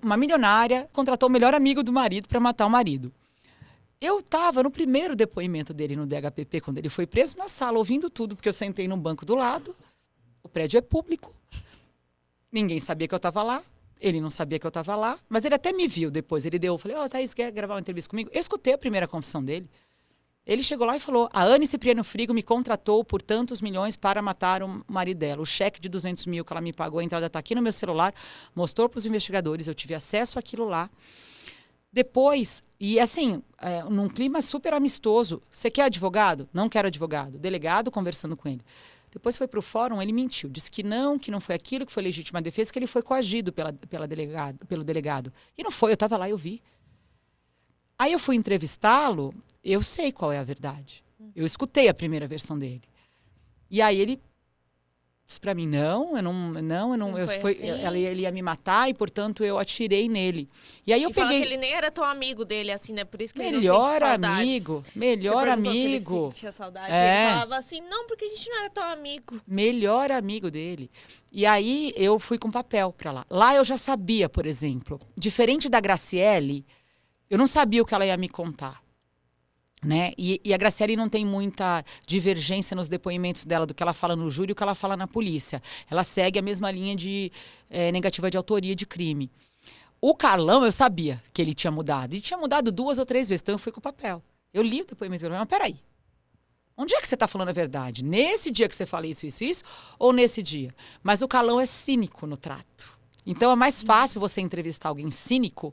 Uma milionária contratou o melhor amigo do marido para matar o marido. Eu estava no primeiro depoimento dele no DHPP, quando ele foi preso, na sala, ouvindo tudo, porque eu sentei num banco do lado. O prédio é público. Ninguém sabia que eu estava lá. Ele não sabia que eu estava lá. Mas ele até me viu depois. Ele deu, eu falei, Thaís, quer gravar uma entrevista comigo? Eu escutei a primeira confissão dele. Ele chegou lá e falou, a Anne Cipriano Frigo me contratou por tantos milhões para matar o marido dela. O cheque de 200 mil que ela me pagou, a entrada está aqui no meu celular, mostrou para os investigadores, eu tive acesso àquilo lá. Depois, e assim, num clima super amistoso, você quer advogado? Não quero advogado. Delegado conversando com ele. Depois foi para o fórum, ele mentiu. Disse que não foi aquilo, que foi legítima defesa, que ele foi coagido pelo delegado. E não foi, eu estava lá e eu vi. Aí eu fui entrevistá-lo, eu sei qual é a verdade. Eu escutei a primeira versão dele. E aí ele disse para mim, ele ia me matar e, portanto, eu atirei nele. E aí eu peguei... fala que ele nem era tão amigo dele, assim, né? Por isso que ele não melhor sente saudades. amigo, melhor amigo. Se ele tinha saudade. Ele falava assim, não, porque a gente não era tão amigo. Melhor amigo dele. E aí eu fui com papel para lá. Lá eu já sabia, por exemplo, diferente da Graciele, eu não sabia o que ela ia me contar. Né? E a Graciele não tem muita divergência nos depoimentos dela do que ela fala no júri e o que ela fala na polícia. Ela segue a mesma linha de negativa de autoria de crime. O Carlão, eu sabia que ele tinha mudado. E tinha mudado 2 ou 3 vezes, então eu fui com o papel. Eu li o depoimento dele, mas peraí. Onde é que você está falando a verdade? Nesse dia que você fala isso, ou nesse dia? Mas o Carlão é cínico no trato. Então é mais fácil você entrevistar alguém cínico,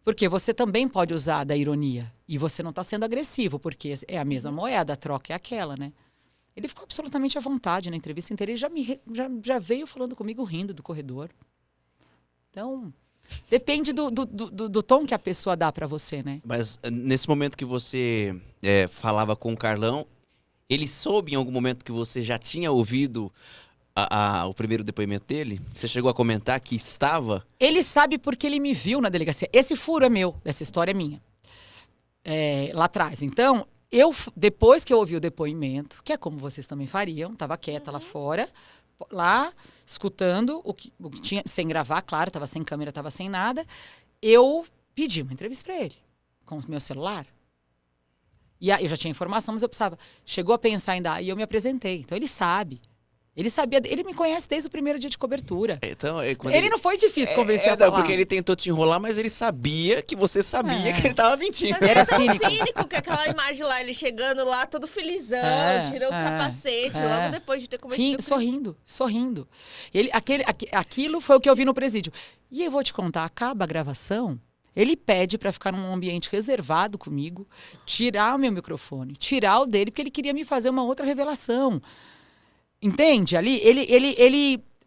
porque você também pode usar da ironia. E você não está sendo agressivo, porque é a mesma moeda, a troca é aquela, né? Ele ficou absolutamente à vontade na entrevista inteira. Ele já veio falando comigo, rindo do corredor. Então, depende do tom que a pessoa dá para você, né? Mas nesse momento que você falava com o Carlão, ele soube em algum momento que você já tinha ouvido o primeiro depoimento dele? Você chegou a comentar que estava? Ele sabe porque ele me viu na delegacia. Esse furo é meu, essa história é minha. Lá atrás. Então, depois que eu ouvi o depoimento, que é como vocês também fariam, estava quieta lá fora, lá, escutando o que tinha, sem gravar, claro, estava sem câmera, estava sem nada, eu pedi uma entrevista para ele, com o meu celular. E eu já tinha informação, mas eu precisava. Chegou a pensar ainda, e eu me apresentei. Então, ele sabe. Ele sabia, ele me conhece desde o primeiro dia de cobertura. Então, ele não foi difícil convencer a falar. Porque ele tentou te enrolar, mas ele sabia que você sabia que ele estava mentindo. Mas era cínico que aquela imagem lá, ele chegando lá todo felizão, tirou o capacete, logo depois de ter cometido... Sorrindo. Aquilo foi o que eu vi no presídio. E eu vou te contar, acaba a gravação, ele pede para ficar num ambiente reservado comigo, tirar o meu microfone, tirar o dele, porque ele queria me fazer uma outra revelação. Entende? Ali,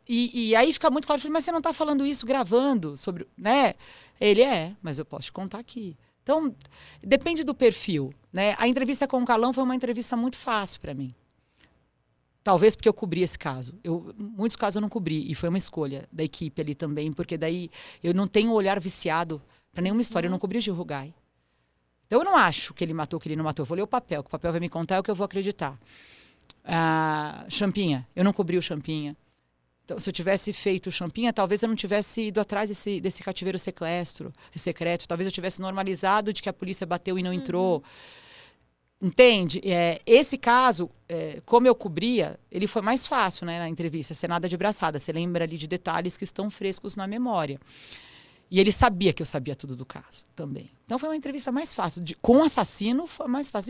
e aí fica muito claro, mas você não está falando isso gravando sobre, né? Ele mas eu posso te contar aqui. Então, depende do perfil, né? A entrevista com o Carlão foi uma entrevista muito fácil para mim. Talvez porque eu cobri esse caso. Muitos casos eu não cobri, e foi uma escolha da equipe ali também, porque daí eu não tenho um olhar viciado para nenhuma história, eu não cobri Gil Rugai. Então eu não acho que ele matou, que ele não matou. Eu vou ler o papel, que o papel vai me contar, é o que eu vou acreditar. Champinha, eu não cobri o Champinha. Então, se eu tivesse feito o Champinha, talvez eu não tivesse ido atrás desse cativeiro secreto. Talvez eu tivesse normalizado de que a polícia bateu e não entrou. Entende? Esse caso, como eu cobria, ele foi mais fácil, né, na entrevista, ser nada de braçada. Você lembra ali de detalhes que estão frescos na memória. E ele sabia que eu sabia tudo do caso também. Então foi uma entrevista mais fácil. Com o assassino foi mais fácil.